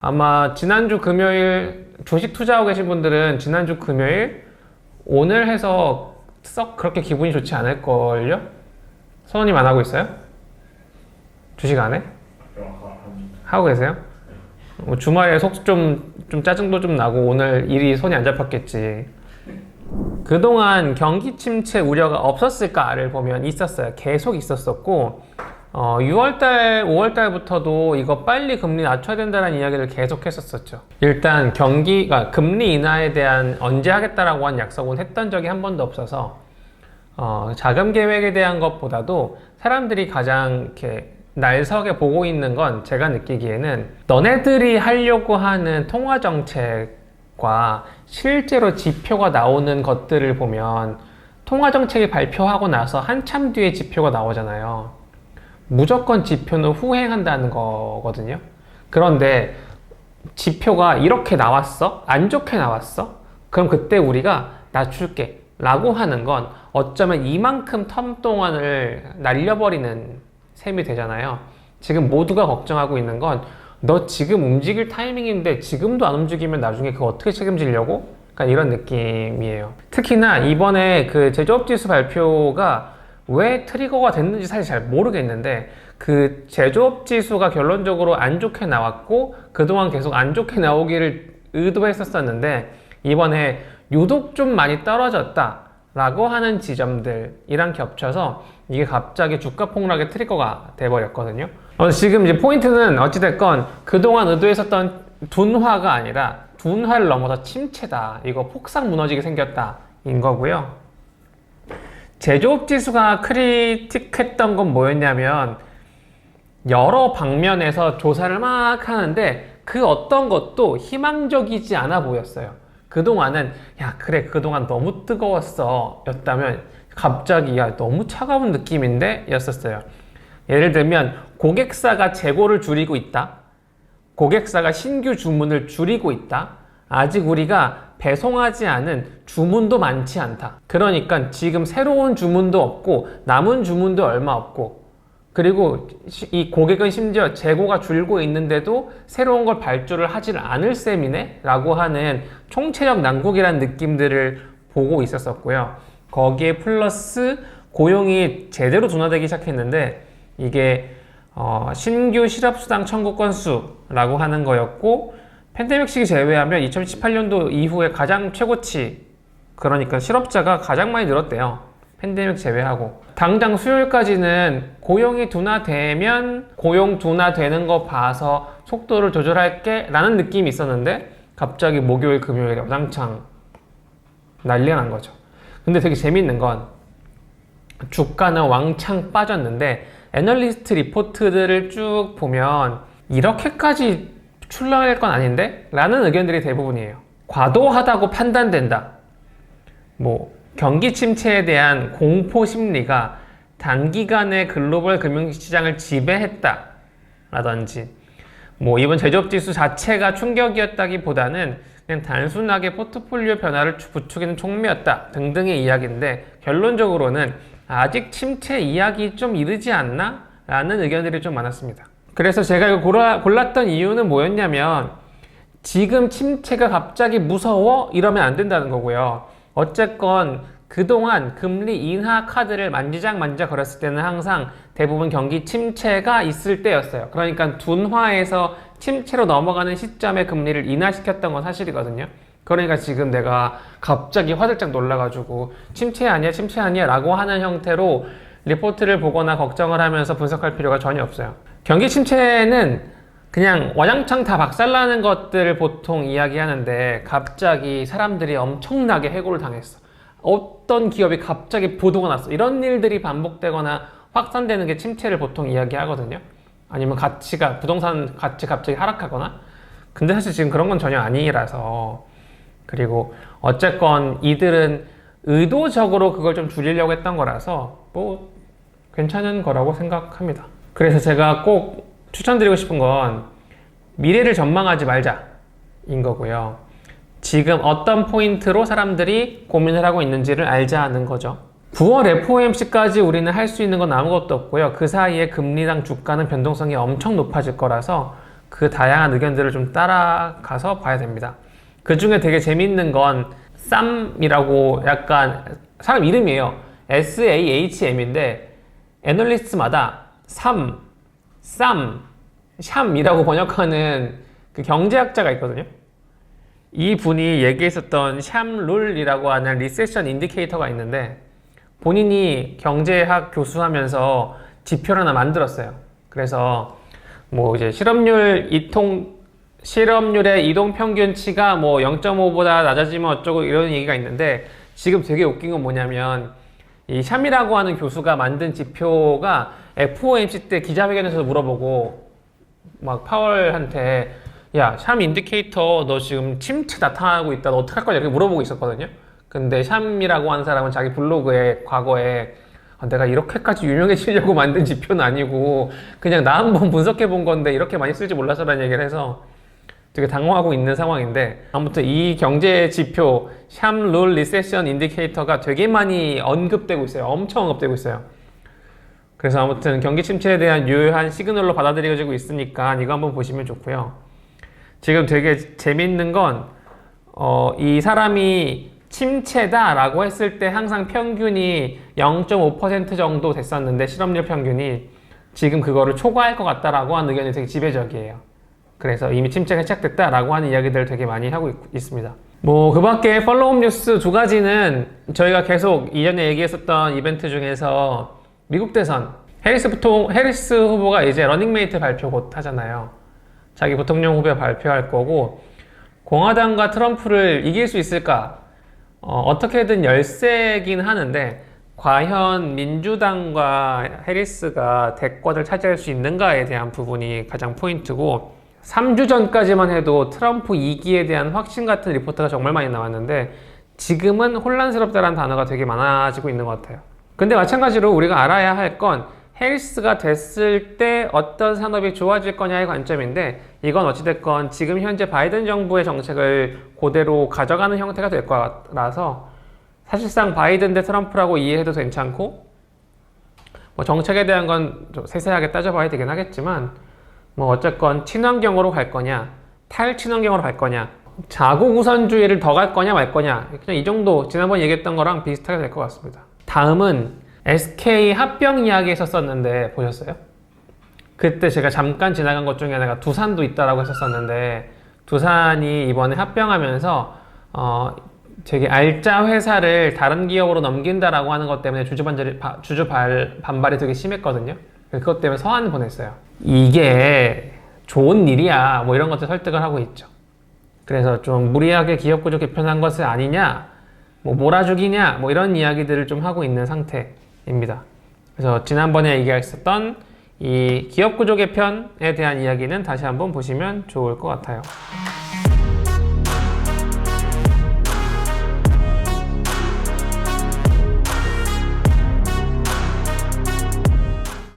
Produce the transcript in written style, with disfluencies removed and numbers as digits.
아마 지난주 금요일 주식 투자하고 계신 분들은 지난주 금요일 오늘 해서 썩 그렇게 기분이 좋지 않을걸요? 선호님 안 하고 있어요? 주식 안 해? 하고 계세요? 주말에 속 좀 짜증도 좀 나고 오늘 일이 손이 안 잡혔겠지. 그동안 경기 침체 우려가 없었을까를 보면 있었어요. 계속 있었었고 6월달, 5월달부터도 이거 빨리 금리 낮춰야 된다는 이야기를 계속 했었었죠. 일단 경기가 금리 인하에 대한 언제 하겠다라고 한 약속은 했던 적이 한 번도 없어서 자금 계획에 대한 것보다도 사람들이 가장 이렇게 날석에 보고 있는 건 제가 느끼기에는 너네들이 하려고 하는 통화 정책과 실제로 지표가 나오는 것들을 보면 통화 정책이 발표하고 나서 한참 뒤에 지표가 나오잖아요. 무조건 지표는 후행한다는 거거든요. 그런데 지표가 이렇게 나왔어? 안 좋게 나왔어? 그럼 그때 우리가 낮출게 라고 하는 건 어쩌면 이만큼 텀 동안을 날려버리는 셈이 되잖아요. 지금 모두가 걱정하고 있는 건 너 지금 움직일 타이밍인데 지금도 안 움직이면 나중에 그거 어떻게 책임지려고? 약간 이런 느낌이에요. 특히나 이번에 그 제조업 지수 발표가 왜 트리거가 됐는지 사실 잘 모르겠는데 그 제조업 지수가 결론적으로 안 좋게 나왔고 그동안 계속 안 좋게 나오기를 의도했었는데 이번에 유독 좀 많이 떨어졌다 라고 하는 지점들이랑 겹쳐서 이게 갑자기 주가 폭락의 트리거가 돼버렸거든요. 지금 이제 포인트는 어찌됐건 그동안 의도했었던 둔화가 아니라 둔화를 넘어서 침체다. 이거 폭삭 무너지게 생겼다. 인 거고요. 제조업 지수가 크리틱했던 건 뭐였냐면 여러 방면에서 조사를 막 하는데 그 어떤 것도 희망적이지 않아 보였어요. 그동안은 야 그래 그동안 너무 뜨거웠어 였다면 갑자기 야 너무 차가운 느낌인데 였었어요. 예를 들면 고객사가 재고를 줄이고 있다, 고객사가 신규 주문을 줄이고 있다, 아직 우리가 배송하지 않은 주문도 많지 않다. 그러니까 지금 새로운 주문도 없고 남은 주문도 얼마 없고 그리고 이 고객은 심지어 재고가 줄고 있는데도 새로운 걸 발주를 하질 않을 셈이네 라고 하는 총체적 난국이라는 느낌들을 보고 있었었고요. 거기에 플러스 고용이 제대로 둔화되기 시작했는데 이게 신규 실업수당 청구 건수라고 하는 거였고 팬데믹 시기 제외하면 2018년도 이후에 가장 최고치, 그러니까 실업자가 가장 많이 늘었대요. 팬데믹 제외하고. 당장 수요일까지는 고용이 둔화되면 고용 둔화되는 거 봐서 속도를 조절할게 라는 느낌이 있었는데 갑자기 목요일 금요일에 와장창 난리가 난 거죠. 근데 되게 재밌는 건 주가는 왕창 빠졌는데 애널리스트 리포트들을 쭉 보면 이렇게까지 출렁일 건 아닌데? 라는 의견들이 대부분이에요. 과도하다고 판단된다. 경기 침체에 대한 공포 심리가 단기간에 글로벌 금융시장을 지배했다. 라든지, 이번 제조업 지수 자체가 충격이었다기보다는 그냥 단순하게 포트폴리오 변화를 부추기는 촉매였다. 등등의 이야기인데, 결론적으로는 아직 침체 이야기 좀 이르지 않나? 라는 의견들이 좀 많았습니다. 그래서 제가 이거 골랐던 이유는 뭐였냐면 지금 침체가 갑자기 무서워? 이러면 안 된다는 거고요. 어쨌건 그동안 금리 인하 카드를 만지작 거렸을 때는 항상 대부분 경기 침체가 있을 때였어요. 그러니까 둔화에서 침체로 넘어가는 시점에 금리를 인하시켰던 건 사실이거든요. 그러니까 지금 내가 갑자기 화들짝 놀라가지고 침체 아니야 라고 하는 형태로 리포트를 보거나 걱정을 하면서 분석할 필요가 전혀 없어요. 경기 침체는 그냥 와장창 다 박살나는 것들을 보통 이야기하는데 갑자기 사람들이 엄청나게 해고를 당했어. 어떤 기업이 갑자기 부도가 났어. 이런 일들이 반복되거나 확산되는 게 침체를 보통 이야기하거든요. 아니면 부동산 가치 갑자기 하락하거나. 근데 사실 지금 그런 건 전혀 아니라서. 그리고 어쨌건 이들은 의도적으로 그걸 좀 줄이려고 했던 거라서 괜찮은 거라고 생각합니다. 그래서 제가 꼭 추천드리고 싶은 건 미래를 전망하지 말자인 거고요. 지금 어떤 포인트로 사람들이 고민을 하고 있는지를 알자는 거죠. 9월 FOMC까지 우리는 할 수 있는 건 아무것도 없고요. 그 사이에 금리랑 주가는 변동성이 엄청 높아질 거라서 그 다양한 의견들을 좀 따라가서 봐야 됩니다. 그 중에 되게 재밌는 건 쌈이라고 약간 사람 이름이에요. SAHM인데 애널리스트마다 쌈, 샴이라고 번역하는 그 경제학자가 있거든요. 이 분이 얘기했었던 샴룰이라고 하는 리세션 인디케이터가 있는데 본인이 경제학 교수하면서 지표를 하나 만들었어요. 그래서 뭐 이제 실업률의 이동 평균치가 뭐 0.5보다 낮아지면 어쩌고 이런 얘기가 있는데 지금 되게 웃긴 건 뭐냐면 이 샴이라고 하는 교수가 만든 지표가 FOMC 때 기자회견에서 물어보고 막 파월한테 야, 샴 인디케이터 너 지금 침체 나타나고 있다. 너 어떡할 거냐? 이렇게 물어보고 있었거든요. 근데 샴이라고 하는 사람은 자기 블로그에 과거에 내가 이렇게까지 유명해지려고 만든 지표는 아니고 그냥 나 한번 분석해 본 건데 이렇게 많이 쓸지 몰라서라는 얘기를 해서 되게 당황하고 있는 상황인데 아무튼 이 경제 지표 샴룰 리세션 인디케이터가 되게 많이 언급되고 있어요. 엄청 언급되고 있어요. 그래서 아무튼 경기 침체에 대한 유효한 시그널로 받아들여지고 있으니까 이거 한번 보시면 좋고요. 지금 되게 재밌는 건 이 사람이 침체다라고 했을 때 항상 평균이 0.5% 정도 됐었는데 실업률 평균이 지금 그거를 초과할 것 같다라고 하는 의견이 되게 지배적이에요. 그래서 이미 침체가 시작됐다라고 하는 이야기들을 되게 많이 하고 있습니다. 뭐 그 밖에 팔로우업 뉴스 두 가지는 저희가 계속 이전에 얘기했었던 이벤트 중에서 미국 대선 해리스 후보가 이제 러닝메이트 발표 곧 하잖아요. 자기 부통령 후보 발표할 거고 공화당과 트럼프를 이길 수 있을까? 어떻게든 열세긴 하는데 과연 민주당과 해리스가 대권을 차지할 수 있는가에 대한 부분이 가장 포인트고 3주 전까지만 해도 트럼프 2기에 대한 확신 같은 리포트가 정말 많이 나왔는데 지금은 혼란스럽다는 단어가 되게 많아지고 있는 것 같아요. 근데 마찬가지로 우리가 알아야 할 건 해리스가 됐을 때 어떤 산업이 좋아질 거냐의 관점인데 이건 어찌됐건 지금 현재 바이든 정부의 정책을 그대로 가져가는 형태가 될 거라서 사실상 바이든 대 트럼프라고 이해해도 괜찮고 뭐 정책에 대한 건 좀 세세하게 따져봐야 되긴 하겠지만 뭐 어쨌건 친환경으로 갈 거냐 탈친환경으로 갈 거냐 자국 우선주의를 더 갈 거냐 말 거냐 그냥 이 정도 지난번 얘기했던 거랑 비슷하게 될 것 같습니다. 다음은 SK 합병 이야기 했었었는데 보셨어요? 그때 제가 잠깐 지나간 것 중에 하나가 두산도 있다라고 했었었는데 두산이 이번에 합병하면서 되게 알짜 회사를 다른 기업으로 넘긴다라고 하는 것 때문에 주주 반발이 되게 심했거든요. 그것 때문에 서한을 보냈어요. 이게 좋은 일이야 뭐 이런 것들 설득을 하고 있죠. 그래서 좀 무리하게 기업 구조 개편한 것은 아니냐 뭐 몰아주기냐 뭐 이런 이야기들을 좀 하고 있는 상태입니다. 그래서 지난번에 얘기했었던 이 기업 구조 개편에 대한 이야기는 다시 한번 보시면 좋을 것 같아요.